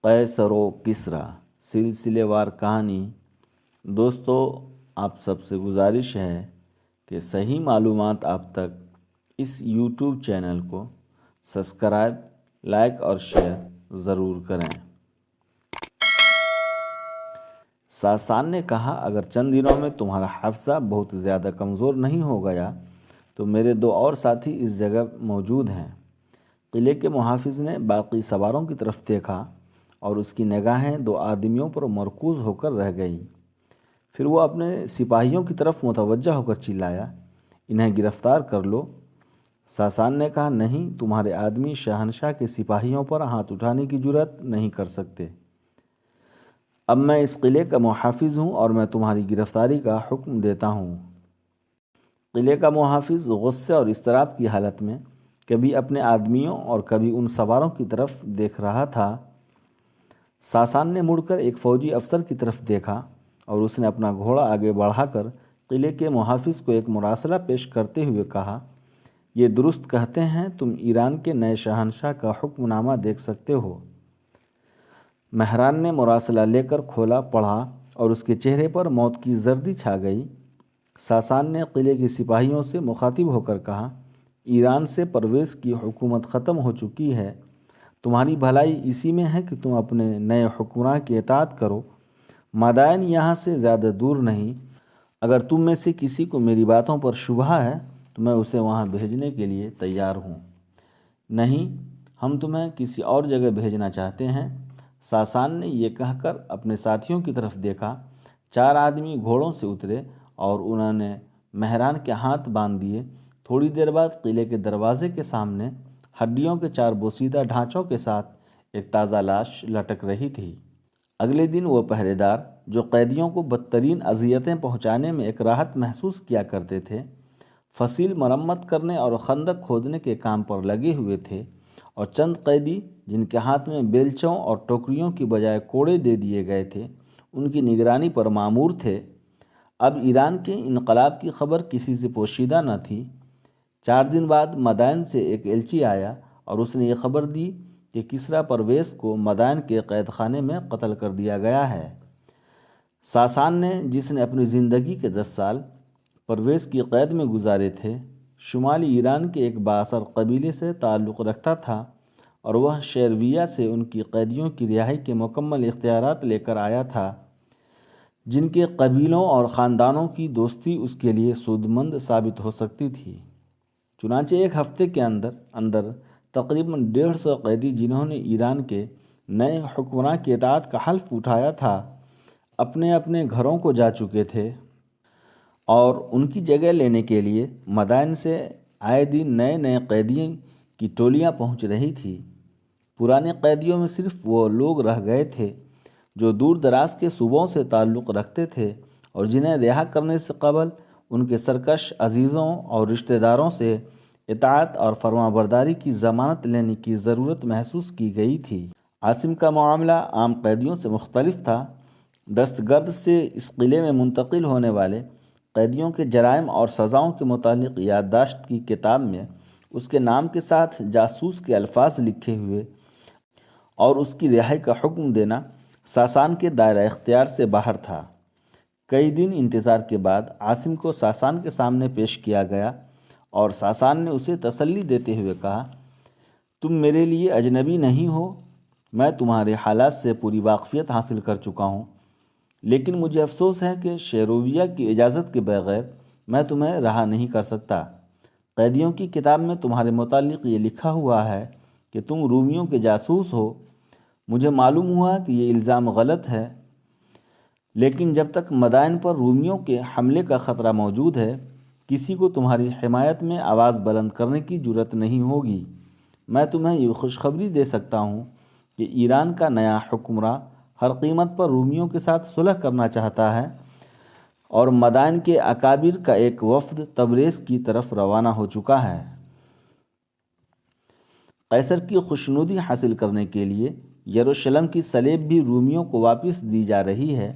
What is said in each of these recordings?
قیصر و کسریٰ سلسلے وار کہانی۔ دوستو، آپ سب سے گزارش ہے کہ صحیح معلومات آپ تک اس یوٹیوب چینل کو سبسکرائب، لائک اور شیئر ضرور کریں۔ ساسان نے کہا، اگر چند دنوں میں تمہارا حافظہ بہت زیادہ کمزور نہیں ہو گیا تو میرے 2 اور ساتھی اس جگہ موجود ہیں۔ قلعے کے محافظ نے باقی سواروں کی طرف دیکھا اور اس کی نگاہیں 2 آدمیوں پر مرکوز ہو کر رہ گئیں۔ پھر وہ اپنے سپاہیوں کی طرف متوجہ ہو کر چلایا، انہیں گرفتار کر لو۔ ساسان نے کہا، نہیں، تمہارے آدمی شہنشاہ کے سپاہیوں پر ہاتھ اٹھانے کی جرأت نہیں کر سکتے۔ اب میں اس قلعے کا محافظ ہوں اور میں تمہاری گرفتاری کا حکم دیتا ہوں۔ قلعے کا محافظ غصے اور اضطراب کی حالت میں کبھی اپنے آدمیوں اور کبھی ان سواروں کی طرف دیکھ رہا تھا۔ ساسان نے مڑ کر ایک فوجی افسر کی طرف دیکھا اور اس نے اپنا گھوڑا آگے بڑھا کر قلعے کے محافظ کو ایک مراسلہ پیش کرتے ہوئے کہا، یہ درست کہتے ہیں، تم ایران کے نئے شہنشاہ کا حکم نامہ دیکھ سکتے ہو۔ مہران نے مراسلہ لے کر کھولا، پڑھا اور اس کے چہرے پر موت کی زردی چھا گئی۔ ساسان نے قلعے کے سپاہیوں سے مخاطب ہو کر کہا، ایران سے پرویز کی حکومت ختم ہو چکی ہے۔ تمہاری بھلائی اسی میں ہے کہ تم اپنے نئے حکمراں کی اطاعت کرو۔ مدائن یہاں سے زیادہ دور نہیں۔ اگر تم میں سے کسی کو میری باتوں پر شبہ ہے تو میں اسے وہاں بھیجنے کے لیے تیار ہوں۔ نہیں، ہم تمہیں کسی اور جگہ بھیجنا چاہتے ہیں۔ ساسان نے یہ کہہ کر اپنے ساتھیوں کی طرف دیکھا۔ 4 آدمی گھوڑوں سے اترے اور انہوں نے مہران کے ہاتھ باندھ دیے۔ تھوڑی دیر بعد قلعے کے دروازے کے سامنے ہڈیوں کے 4 بوسیدہ ڈھانچوں کے ساتھ ایک تازہ لاش لٹک رہی تھی۔ اگلے دن وہ پہرے دار جو قیدیوں کو بدترین اذیتیں پہنچانے میں ایک راحت محسوس کیا کرتے تھے، فصیل مرمت کرنے اور خندق کھودنے کے کام پر لگے ہوئے تھے، اور چند قیدی جن کے ہاتھ میں بیلچوں اور ٹوکریوں کی بجائے کوڑے دے دیے گئے تھے، ان کی نگرانی پر مامور تھے۔ اب ایران کے انقلاب کی خبر کسی سے پوشیدہ نہ تھی۔ 4 دن بعد مدائن سے ایک ایلچی آیا اور اس نے یہ خبر دی کہ کسریٰ پرویز کو مدائن کے قید خانے میں قتل کر دیا گیا ہے۔ ساسان نے، جس نے اپنی زندگی کے 10 سال پرویز کی قید میں گزارے تھے، شمالی ایران کے ایک بااثر قبیلے سے تعلق رکھتا تھا اور وہ شیرویہ سے ان کی قیدیوں کی رہائی کے مکمل اختیارات لے کر آیا تھا، جن کے قبیلوں اور خاندانوں کی دوستی اس کے لیے سودمند ثابت ہو سکتی تھی۔ چنانچہ ایک ہفتے کے اندر تقریباً 150 قیدی جنہوں نے ایران کے نئے حکمراں کی اطاعت کا حلف اٹھایا تھا، اپنے اپنے گھروں کو جا چکے تھے، اور ان کی جگہ لینے کے لیے مدائن سے آئے دن نئے قیدیوں کی ٹولیاں پہنچ رہی تھی۔ پرانے قیدیوں میں صرف وہ لوگ رہ گئے تھے جو دور دراز کے صوبوں سے تعلق رکھتے تھے اور جنہیں رہا کرنے سے قبل ان کے سرکش عزیزوں اور رشتہ داروں سے اطاعت اور فرمانبرداری کی ضمانت لینے کی ضرورت محسوس کی گئی تھی۔ عاصم کا معاملہ عام قیدیوں سے مختلف تھا۔ دست گرد سے اس قلعے میں منتقل ہونے والے قیدیوں کے جرائم اور سزاؤں کے متعلق یادداشت کی کتاب میں اس کے نام کے ساتھ جاسوس کے الفاظ لکھے ہوئے اور اس کی رہائی کا حکم دینا ساسان کے دائرہ اختیار سے باہر تھا۔ کئی دن انتظار کے بعد عاصم کو ساسان کے سامنے پیش کیا گیا اور ساسان نے اسے تسلی دیتے ہوئے کہا، تم میرے لیے اجنبی نہیں ہو، میں تمہارے حالات سے پوری واقفیت حاصل کر چکا ہوں، لیکن مجھے افسوس ہے کہ شیرویہ کی اجازت کے بغیر میں تمہیں رہا نہیں کر سکتا۔ قیدیوں کی کتاب میں تمہارے متعلق یہ لکھا ہوا ہے کہ تم رومیوں کے جاسوس ہو۔ مجھے معلوم ہوا کہ یہ الزام غلط ہے، لیکن جب تک مدائن پر رومیوں کے حملے کا خطرہ موجود ہے، کسی کو تمہاری حمایت میں آواز بلند کرنے کی جرأت نہیں ہوگی۔ میں تمہیں یہ خوشخبری دے سکتا ہوں کہ ایران کا نیا حکمراں ہر قیمت پر رومیوں کے ساتھ صلح کرنا چاہتا ہے، اور مدائن کے اکابر کا ایک وفد تبریز کی طرف روانہ ہو چکا ہے۔ قیصر کی خوشنودی حاصل کرنے کے لیے یروشلم کی صلیب بھی رومیوں کو واپس دی جا رہی ہے۔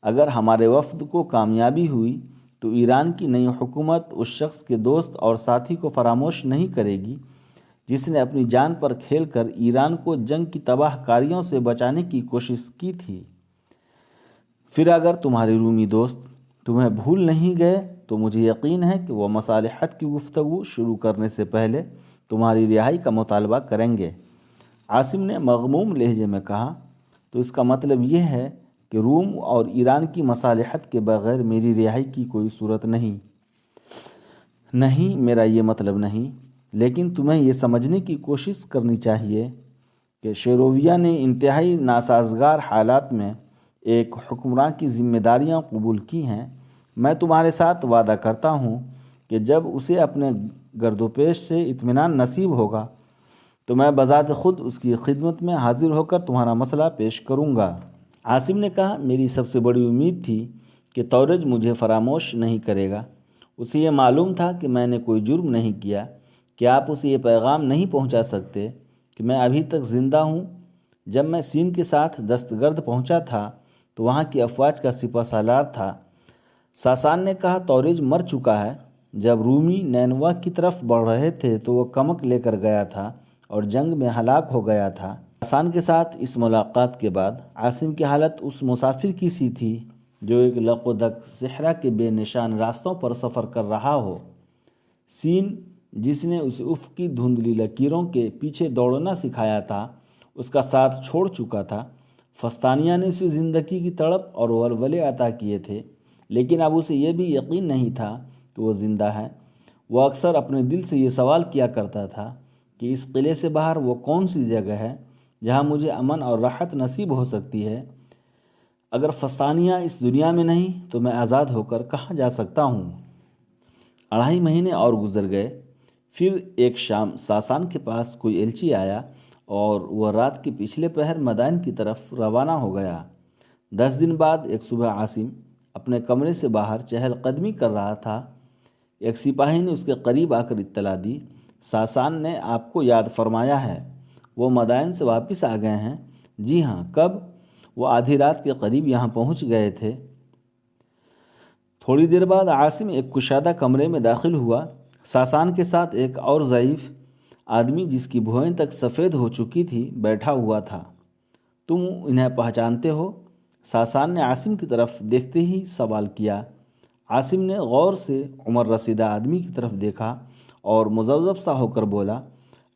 اگر ہمارے وفد کو کامیابی ہوئی تو ایران کی نئی حکومت اس شخص کے دوست اور ساتھی کو فراموش نہیں کرے گی جس نے اپنی جان پر کھیل کر ایران کو جنگ کی تباہ کاریوں سے بچانے کی کوشش کی تھی۔ پھر اگر تمہارے رومی دوست تمہیں بھول نہیں گئے تو مجھے یقین ہے کہ وہ مصالحت کی گفتگو شروع کرنے سے پہلے تمہاری رہائی کا مطالبہ کریں گے۔ عاصم نے مغموم لہجے میں کہا، تو اس کا مطلب یہ ہے کہ روم اور ایران کی مصالحت کے بغیر میری رہائی کی کوئی صورت نہیں۔ نہیں، میرا یہ مطلب نہیں، لیکن تمہیں یہ سمجھنے کی کوشش کرنی چاہیے کہ شیرویہ نے انتہائی ناسازگار حالات میں ایک حکمران کی ذمہ داریاں قبول کی ہیں۔ میں تمہارے ساتھ وعدہ کرتا ہوں کہ جب اسے اپنے گرد و پیش سے اطمینان نصیب ہوگا تو میں بذات خود اس کی خدمت میں حاضر ہو کر تمہارا مسئلہ پیش کروں گا۔ عاصم نے کہا، میری سب سے بڑی امید تھی کہ تورج مجھے فراموش نہیں کرے گا۔ اسے یہ معلوم تھا کہ میں نے کوئی جرم نہیں کیا۔ کیا آپ اسے یہ پیغام نہیں پہنچا سکتے کہ میں ابھی تک زندہ ہوں؟ جب میں سین کے ساتھ دستگرد پہنچا تھا تو وہاں کی افواج کا سپہ سالار تھا۔ ساسان نے کہا، تورج مر چکا ہے۔ جب رومی نینوا کی طرف بڑھ رہے تھے تو وہ کمک لے کر گیا تھا اور جنگ میں ہلاک ہو گیا تھا۔ ساسان کے ساتھ اس ملاقات کے بعد عاصم کی حالت اس مسافر کی سی تھی جو ایک لقودک صحرا کے بے نشان راستوں پر سفر کر رہا ہو۔ سین، جس نے اسے افق کی دھندلی لکیروں کے پیچھے دوڑنا سکھایا تھا، اس کا ساتھ چھوڑ چکا تھا۔ فستانیہ نے اسے زندگی کی تڑپ اور ولولے عطا کیے تھے، لیکن اب اسے یہ بھی یقین نہیں تھا کہ وہ زندہ ہے۔ وہ اکثر اپنے دل سے یہ سوال کیا کرتا تھا کہ اس قلعے سے باہر وہ کون سی جگہ ہے جہاں مجھے امن اور راحت نصیب ہو سکتی ہے؟ اگر فستانیہ اس دنیا میں نہیں تو میں آزاد ہو کر کہاں جا سکتا ہوں؟ 2.5 مہینے اور گزر گئے۔ پھر ایک شام ساسان کے پاس کوئی ایلچی آیا اور وہ رات کے پچھلے پہر مدائن کی طرف روانہ ہو گیا۔ 10 دن بعد ایک صبح عاصم اپنے کمرے سے باہر چہل قدمی کر رہا تھا۔ ایک سپاہی نے اس کے قریب آ کر اطلاع دی، ساسان نے آپ کو یاد فرمایا ہے، وہ مدائن سے واپس آ گئے ہیں۔ جی ہاں، کب؟ وہ آدھی رات کے قریب یہاں پہنچ گئے تھے۔ تھوڑی دیر بعد عاصم ایک کشادہ کمرے میں داخل ہوا۔ ساسان کے ساتھ ایک اور ضعیف آدمی جس کی بھویں تک سفید ہو چکی تھی بیٹھا ہوا تھا۔ تم انہیں پہچانتے ہو؟ ساسان نے عاصم کی طرف دیکھتے ہی سوال کیا۔ عاصم نے غور سے عمر رسیدہ آدمی کی طرف دیکھا اور مذبذب سا ہو کر بولا،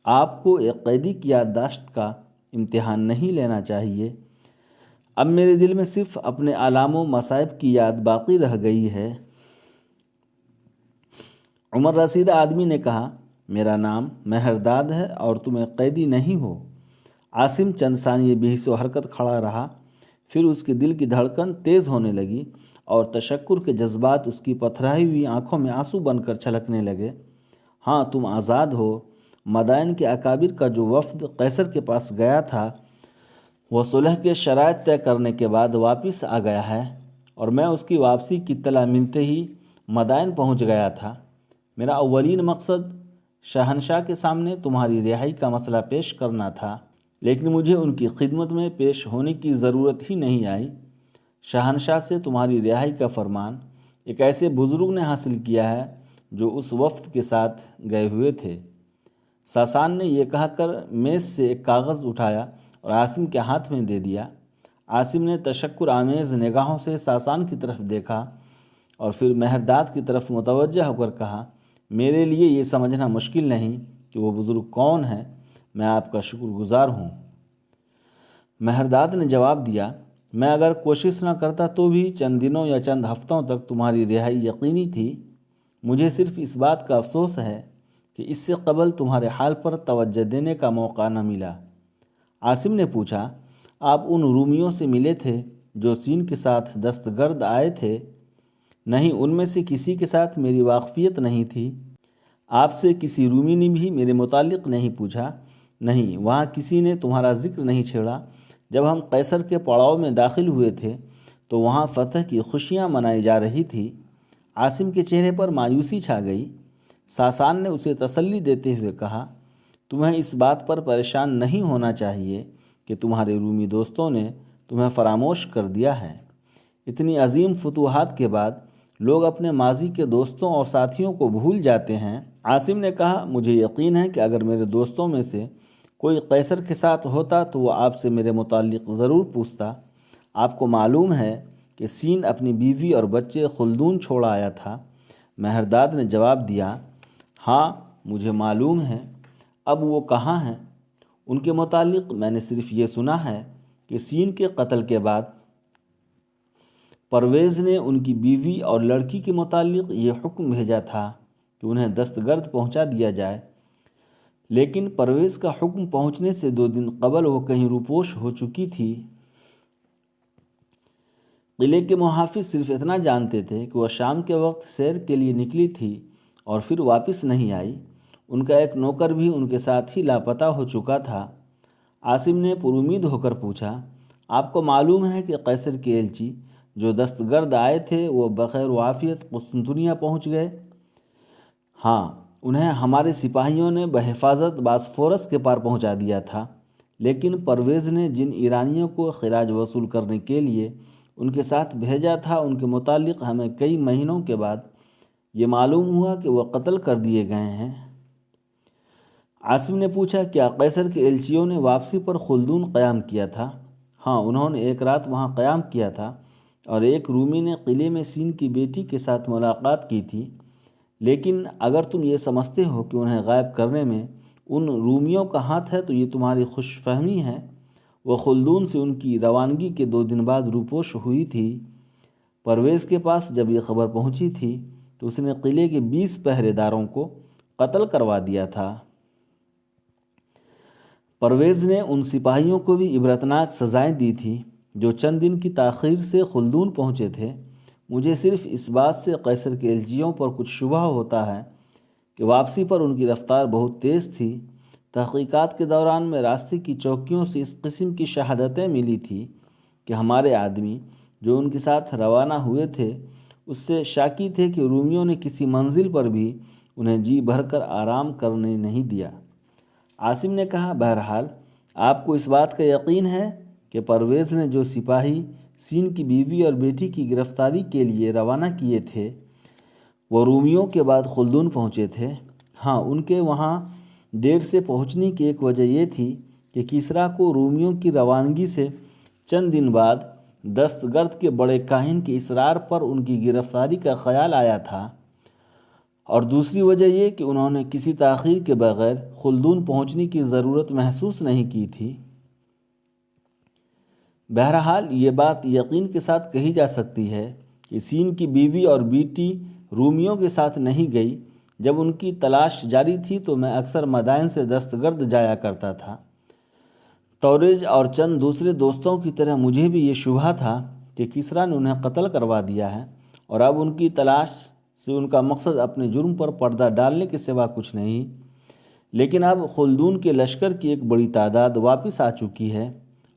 آپ کو ایک قیدی کی یادداشت کا امتحان نہیں لینا چاہیے۔ اب میرے دل میں صرف اپنے آلام و مصائب کی یاد باقی رہ گئی ہے۔ عمر رسیدہ آدمی نے کہا، میرا نام مہرداد ہے اور تم ایک قیدی نہیں ہو۔ عاصم چند ثانیے بے حس و حرکت کھڑا رہا، پھر اس کے دل کی دھڑکن تیز ہونے لگی اور تشکر کے جذبات اس کی پتھرائی ہوئی آنکھوں میں آنسو بن کر چھلکنے لگے۔ ہاں، تم آزاد ہو۔ مدائن کے اکابر کا جو وفد قیصر کے پاس گیا تھا وہ صلح کے شرائط طے کرنے کے بعد واپس آ گیا ہے اور میں اس کی واپسی کی اطلاع ملتے ہی مدائن پہنچ گیا تھا۔ میرا اولین مقصد شہنشاہ کے سامنے تمہاری رہائی کا مسئلہ پیش کرنا تھا، لیکن مجھے ان کی خدمت میں پیش ہونے کی ضرورت ہی نہیں آئی۔ شہنشاہ سے تمہاری رہائی کا فرمان ایک ایسے بزرگ نے حاصل کیا ہے جو اس وفد کے ساتھ گئے ہوئے تھے۔ ساسان نے یہ کہہ کر میز سے ایک کاغذ اٹھایا اور عاصم کے ہاتھ میں دے دیا۔ عاصم نے تشکر آمیز نگاہوں سے ساسان کی طرف دیکھا اور پھر مہرداد کی طرف متوجہ ہو کر کہا، میرے لیے یہ سمجھنا مشکل نہیں کہ وہ بزرگ کون ہے، میں آپ کا شکر گزار ہوں۔ مہرداد نے جواب دیا، میں اگر کوشش نہ کرتا تو بھی چند دنوں یا چند ہفتوں تک تمہاری رہائی یقینی تھی۔ مجھے صرف اس بات کا افسوس ہے کہ اس سے قبل تمہارے حال پر توجہ دینے کا موقع نہ ملا۔ عاصم نے پوچھا، آپ ان رومیوں سے ملے تھے جو سین کے ساتھ دستگرد آئے تھے؟ نہیں، ان میں سے کسی کے ساتھ میری واقفیت نہیں تھی۔ آپ سے کسی رومی نے بھی میرے متعلق نہیں پوچھا؟ نہیں، وہاں کسی نے تمہارا ذکر نہیں چھیڑا۔ جب ہم قیصر کے پڑاؤ میں داخل ہوئے تھے تو وہاں فتح کی خوشیاں منائی جا رہی تھی۔ عاصم کے چہرے پر مایوسی چھا گئی۔ ساسان نے اسے تسلی دیتے ہوئے کہا، تمہیں اس بات پر پریشان نہیں ہونا چاہیے کہ تمہارے رومی دوستوں نے تمہیں فراموش کر دیا ہے۔ اتنی عظیم فتوحات کے بعد لوگ اپنے ماضی کے دوستوں اور ساتھیوں کو بھول جاتے ہیں۔ عاصم نے کہا مجھے یقین ہے کہ اگر میرے دوستوں میں سے کوئی قیصر کے ساتھ ہوتا تو وہ آپ سے میرے متعلق ضرور پوچھتا۔ آپ کو معلوم ہے کہ سین اپنی بیوی اور بچے خلدون چھوڑ آیا تھا۔ مہرداد نے جواب دیا ہاں مجھے معلوم ہے، اب وہ کہاں ہیں؟ ان کے متعلق میں نے صرف یہ سنا ہے کہ سین کے قتل کے بعد پرویز نے ان کی بیوی اور لڑکی کے متعلق یہ حکم بھیجا تھا کہ انہیں دستگرد پہنچا دیا جائے، لیکن پرویز کا حکم پہنچنے سے 2 دن قبل وہ کہیں روپوش ہو چکی تھی۔ قلعے کے محافظ صرف اتنا جانتے تھے کہ وہ شام کے وقت سیر کے لیے نکلی تھی اور پھر واپس نہیں آئی۔ ان کا ایک نوکر بھی ان کے ساتھ ہی لاپتہ ہو چکا تھا۔ عاصم نے پر امید ہو کر پوچھا آپ کو معلوم ہے کہ قیصر کے ایلچی جو دستگرد آئے تھے وہ بخیر و عافیت قسطنطنیہ پہنچ گئے؟ ہاں، انہیں ہمارے سپاہیوں نے بحفاظت باسفورس کے پار پہنچا دیا تھا، لیکن پرویز نے جن ایرانیوں کو خراج وصول کرنے کے لیے ان کے ساتھ بھیجا تھا ان کے متعلق ہمیں کئی مہینوں کے بعد یہ معلوم ہوا کہ وہ قتل کر دیے گئے ہیں۔ عاصم نے پوچھا کیا قیصر کے ایلچیوں نے واپسی پر خلدون قیام کیا تھا؟ ہاں، انہوں نے ایک رات وہاں قیام کیا تھا اور ایک رومی نے قلعے میں سین کی بیٹی کے ساتھ ملاقات کی تھی، لیکن اگر تم یہ سمجھتے ہو کہ انہیں غائب کرنے میں ان رومیوں کا ہاتھ ہے تو یہ تمہاری خوش فہمی ہے۔ وہ خلدون سے ان کی روانگی کے 2 دن بعد روپوش ہوئی تھی۔ پرویز کے پاس جب یہ خبر پہنچی تھی تو اس نے قلعے کے 20 پہرے داروں کو قتل کروا دیا تھا۔ پرویز نے ان سپاہیوں کو بھی عبرتناک سزائیں دی تھی جو چند دن کی تاخیر سے خلدون پہنچے تھے۔ مجھے صرف اس بات سے قیصر کے ایلچیوں پر کچھ شبہ ہوتا ہے کہ واپسی پر ان کی رفتار بہت تیز تھی۔ تحقیقات کے دوران میں راستے کی چوکیوں سے اس قسم کی شہادتیں ملی تھی کہ ہمارے آدمی جو ان کے ساتھ روانہ ہوئے تھے اس سے شاکی تھے کہ رومیوں نے کسی منزل پر بھی انہیں جی بھر کر آرام کرنے نہیں دیا۔ عاصم نے کہا بہرحال آپ کو اس بات کا یقین ہے کہ پرویز نے جو سپاہی سین کی بیوی اور بیٹی کی گرفتاری کے لیے روانہ کیے تھے وہ رومیوں کے بعد خلدون پہنچے تھے؟ ہاں، ان کے وہاں دیر سے پہنچنے کی ایک وجہ یہ تھی کہ کسریٰ کو رومیوں کی روانگی سے چند دن بعد دستگرد کے بڑے کاہن کے اصرار پر ان کی گرفتاری کا خیال آیا تھا، اور دوسری وجہ یہ کہ انہوں نے کسی تاخیر کے بغیر خلدون پہنچنے کی ضرورت محسوس نہیں کی تھی۔ بہرحال یہ بات یقین کے ساتھ کہی جا سکتی ہے کہ سین کی بیوی اور بیٹی رومیوں کے ساتھ نہیں گئی۔ جب ان کی تلاش جاری تھی تو میں اکثر مدائن سے دستگرد جایا کرتا تھا۔ توریج اور چند دوسرے دوستوں کی طرح مجھے بھی یہ شبہ تھا کہ کسریٰ نے انہیں قتل کروا دیا ہے، اور اب ان کی تلاش سے ان کا مقصد اپنے جرم پر پردہ ڈالنے کے سوا کچھ نہیں۔ لیکن اب خلدون کے لشکر کی ایک بڑی تعداد واپس آ چکی ہے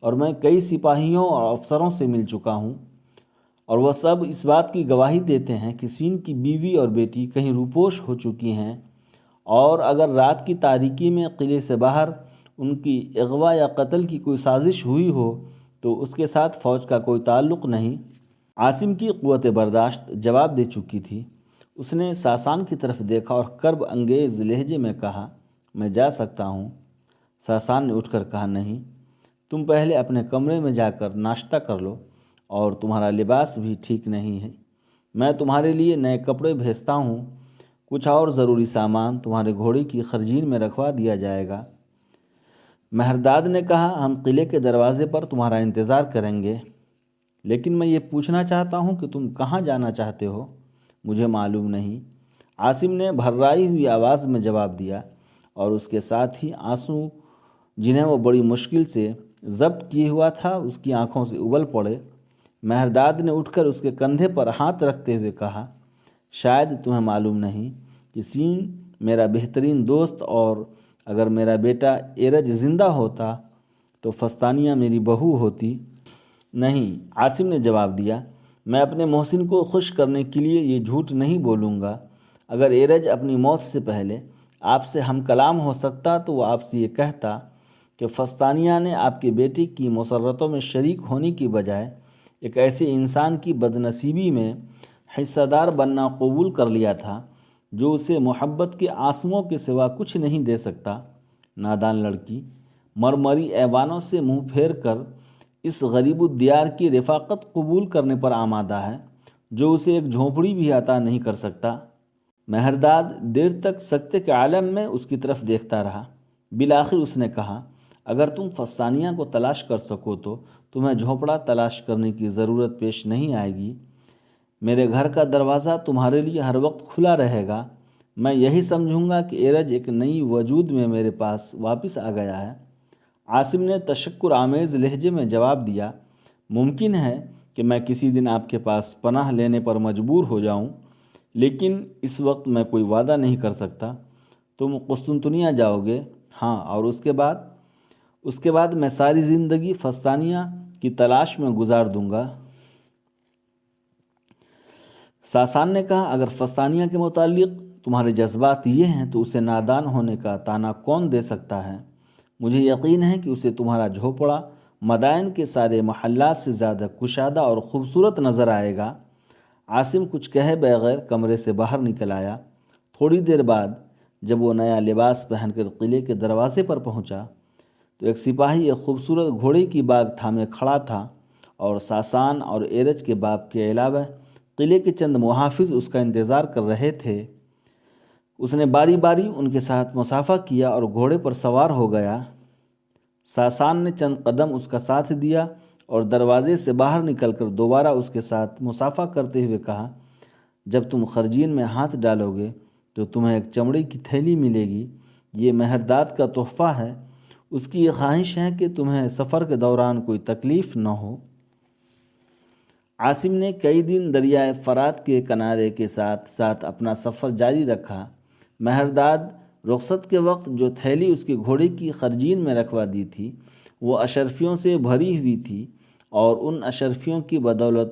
اور میں کئی سپاہیوں اور افسروں سے مل چکا ہوں، اور وہ سب اس بات کی گواہی دیتے ہیں کہ سین کی بیوی اور بیٹی کہیں روپوش ہو چکی ہیں، اور اگر رات کی تاریکی میں قلعے سے باہر ان کی اغوا یا قتل کی کوئی سازش ہوئی ہو تو اس کے ساتھ فوج کا کوئی تعلق نہیں۔ عاصم کی قوت برداشت جواب دے چکی تھی۔ اس نے ساسان کی طرف دیکھا اور کرب انگیز لہجے میں کہا میں جا سکتا ہوں؟ ساسان نے اٹھ کر کہا نہیں، تم پہلے اپنے کمرے میں جا کر ناشتہ کر لو، اور تمہارا لباس بھی ٹھیک نہیں ہے۔ میں تمہارے لیے نئے کپڑے بھیجتا ہوں، کچھ اور ضروری سامان تمہارے گھوڑے کی خرجین میں رکھوا دیا جائے گا۔ مہرداد نے کہا ہم قلعے کے دروازے پر تمہارا انتظار کریں گے، لیکن میں یہ پوچھنا چاہتا ہوں کہ تم کہاں جانا چاہتے ہو؟ مجھے معلوم نہیں، عاصم نے بھررائی ہوئی آواز میں جواب دیا، اور اس کے ساتھ ہی آنسو جنہیں وہ بڑی مشکل سے ضبط کیے ہوا تھا اس کی آنکھوں سے ابل پڑے۔ مہرداد نے اٹھ کر اس کے کندھے پر ہاتھ رکھتے ہوئے کہا شاید تمہیں معلوم نہیں کہ سین میرا بہترین دوست، اور اگر میرا بیٹا ایرج زندہ ہوتا تو فستانیہ میری بہو ہوتی۔ نہیں، عاصم نے جواب دیا، میں اپنے محسن کو خوش کرنے کے لیے یہ جھوٹ نہیں بولوں گا۔ اگر ایرج اپنی موت سے پہلے آپ سے ہم کلام ہو سکتا تو وہ آپ سے یہ کہتا کہ فستانیہ نے آپ کے بیٹے کی مسرتوں میں شریک ہونے کی بجائے ایک ایسے انسان کی بدنصیبی میں حصہ دار بننا قبول کر لیا تھا جو اسے محبت کے آنسوؤں کے سوا کچھ نہیں دے سکتا۔ نادان لڑکی مرمری ایوانوں سے منہ پھیر کر اس غریب الدیار کی رفاقت قبول کرنے پر آمادہ ہے جو اسے ایک جھونپڑی بھی عطا نہیں کر سکتا۔ مہرداد دیر تک سکتے کے عالم میں اس کی طرف دیکھتا رہا۔ بالآخر اس نے کہا، اگر تم فستانیہ کو تلاش کر سکو تو تمہیں جھونپڑا تلاش کرنے کی ضرورت پیش نہیں آئے گی۔ میرے گھر کا دروازہ تمہارے لیے ہر وقت کھلا رہے گا۔ میں یہی سمجھوں گا کہ ایرج ایک نئی وجود میں میرے پاس واپس آ گیا ہے۔ عاصم نے تشکر آمیز لہجے میں جواب دیا، ممکن ہے کہ میں کسی دن آپ کے پاس پناہ لینے پر مجبور ہو جاؤں، لیکن اس وقت میں کوئی وعدہ نہیں کر سکتا۔ تم قسطنطنیہ جاؤ گے؟ ہاں، اور اس کے بعد میں ساری زندگی فستانیہ کی تلاش میں گزار دوں گا۔ ساسان نے کہا، اگر فستانیہ کے متعلق تمہارے جذبات یہ ہیں تو اسے نادان ہونے کا طعنہ کون دے سکتا ہے؟ مجھے یقین ہے کہ اسے تمہارا جھونپڑا مدائن کے سارے محلات سے زیادہ کشادہ اور خوبصورت نظر آئے گا۔ عاصم کچھ کہے بغیر کمرے سے باہر نکل آیا۔ تھوڑی دیر بعد جب وہ نیا لباس پہن کر قلعے کے دروازے پر پہنچا تو ایک سپاہی ایک خوبصورت گھوڑے کی باگ تھامے کھڑا تھا، اور ساسان اور ایرج کے باپ کے علاوہ قلعے کے چند محافظ اس کا انتظار کر رہے تھے۔ اس نے باری باری ان کے ساتھ مصافحہ کیا اور گھوڑے پر سوار ہو گیا۔ ساسان نے چند قدم اس کا ساتھ دیا اور دروازے سے باہر نکل کر دوبارہ اس کے ساتھ مصافحہ کرتے ہوئے کہا، جب تم خرجین میں ہاتھ ڈالو گے تو تمہیں ایک چمڑے کی تھیلی ملے گی۔ یہ مہرداد کا تحفہ ہے۔ اس کی یہ خواہش ہے کہ تمہیں سفر کے دوران کوئی تکلیف نہ ہو۔ عاصم نے کئی دن دریائے فرات کے کنارے کے ساتھ ساتھ اپنا سفر جاری رکھا۔ مہرداد رخصت کے وقت جو تھیلی اس کے گھوڑے کی خرجین میں رکھوا دی تھی وہ اشرفیوں سے بھری ہوئی تھی، اور ان اشرفیوں کی بدولت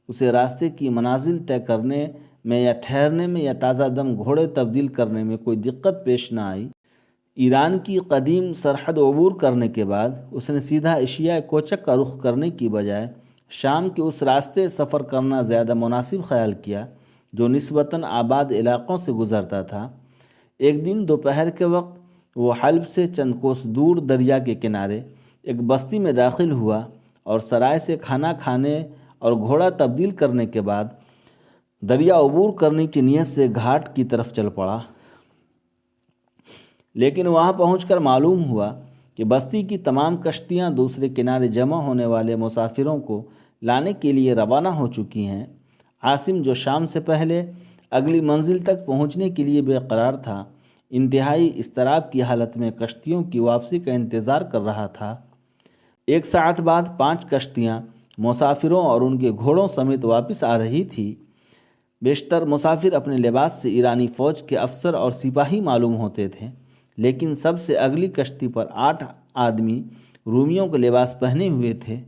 اسے راستے کی منازل طے کرنے میں یا ٹھہرنے میں یا تازہ دم گھوڑے تبدیل کرنے میں کوئی دقت پیش نہ آئی۔ ایران کی قدیم سرحد عبور کرنے کے بعد اس نے سیدھا ایشیا کوچک کا رخ کرنے کی بجائے شام کے اس راستے سفر کرنا زیادہ مناسب خیال کیا جو نسبتاً آباد علاقوں سے گزرتا تھا۔ ایک دن دوپہر کے وقت وہ حلب سے چند کوس دور دریا کے کنارے ایک بستی میں داخل ہوا اور سرائے سے کھانا کھانے اور گھوڑا تبدیل کرنے کے بعد دریا عبور کرنے کی نیت سے گھاٹ کی طرف چل پڑا۔ لیکن وہاں پہنچ کر معلوم ہوا کہ بستی کی تمام کشتیاں دوسرے کنارے جمع ہونے والے مسافروں کو لانے کے لیے روانہ ہو چکی ہیں۔ عاصم جو شام سے پہلے اگلی منزل تک پہنچنے کے لیے بے قرار تھا، انتہائی اضطراب کی حالت میں کشتیوں کی واپسی کا انتظار کر رہا تھا۔ 1 ساعت بعد 5 کشتیاں مسافروں اور ان کے گھوڑوں سمیت واپس آ رہی تھی۔ بیشتر مسافر اپنے لباس سے ایرانی فوج کے افسر اور سپاہی معلوم ہوتے تھے، لیکن سب سے اگلی کشتی پر 8 آدمی رومیوں کے لباس پہنے ہوئے تھے۔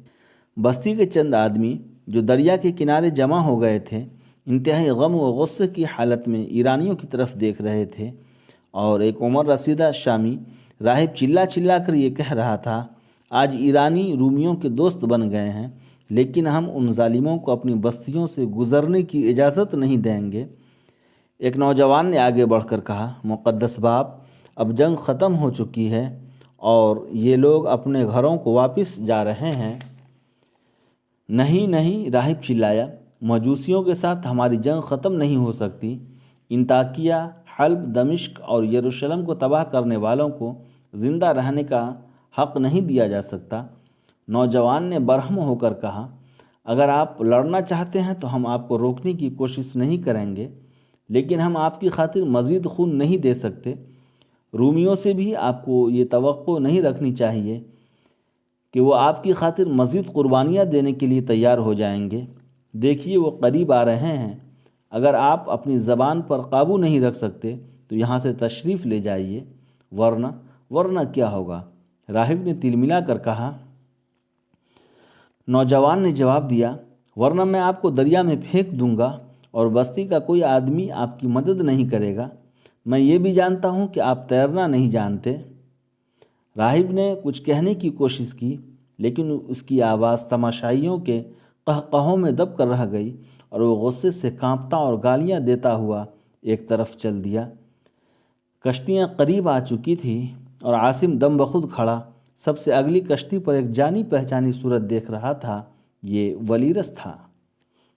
بستی کے چند آدمی جو دریا کے کنارے جمع ہو گئے تھے انتہائی غم و غصے کی حالت میں ایرانیوں کی طرف دیکھ رہے تھے، اور ایک عمر رسیدہ شامی راہب چلا چلا کر یہ کہہ رہا تھا، آج ایرانی رومیوں کے دوست بن گئے ہیں، لیکن ہم ان ظالموں کو اپنی بستیوں سے گزرنے کی اجازت نہیں دیں گے۔ ایک نوجوان نے آگے بڑھ کر کہا، مقدس باپ، اب جنگ ختم ہو چکی ہے اور یہ لوگ اپنے گھروں کو واپس جا رہے ہیں۔ نہیں نہیں، راہب چلایا، مجوسیوں کے ساتھ ہماری جنگ ختم نہیں ہو سکتی۔ انطاکیہ، حلب، دمشق اور یروشلم کو تباہ کرنے والوں کو زندہ رہنے کا حق نہیں دیا جا سکتا۔ نوجوان نے برہم ہو کر کہا، اگر آپ لڑنا چاہتے ہیں تو ہم آپ کو روکنے کی کوشش نہیں کریں گے، لیکن ہم آپ کی خاطر مزید خون نہیں دے سکتے۔ رومیوں سے بھی آپ کو یہ توقع نہیں رکھنی چاہیے کہ وہ آپ کی خاطر مزید قربانیاں دینے کے لیے تیار ہو جائیں گے۔ دیکھیے وہ قریب آ رہے ہیں۔ اگر آپ اپنی زبان پر قابو نہیں رکھ سکتے تو یہاں سے تشریف لے جائیے، ورنہ کیا ہوگا؟ راہب نے تل ملا کر کہا۔ نوجوان نے جواب دیا، ورنہ میں آپ کو دریا میں پھینک دوں گا اور بستی کا کوئی آدمی آپ کی مدد نہیں کرے گا۔ میں یہ بھی جانتا ہوں کہ آپ تیرنا نہیں جانتے۔ راہب نے کچھ کہنے کی کوشش کی، لیکن اس کی آواز تماشائیوں کے قہقہوں میں دب کر رہ گئی اور وہ غصے سے کانپتا اور گالیاں دیتا ہوا ایک طرف چل دیا۔ کشتیاں قریب آ چکی تھیں اور عاصم دم بخود کھڑا سب سے اگلی کشتی پر ایک جانی پہچانی صورت دیکھ رہا تھا۔ یہ ولیرس تھا۔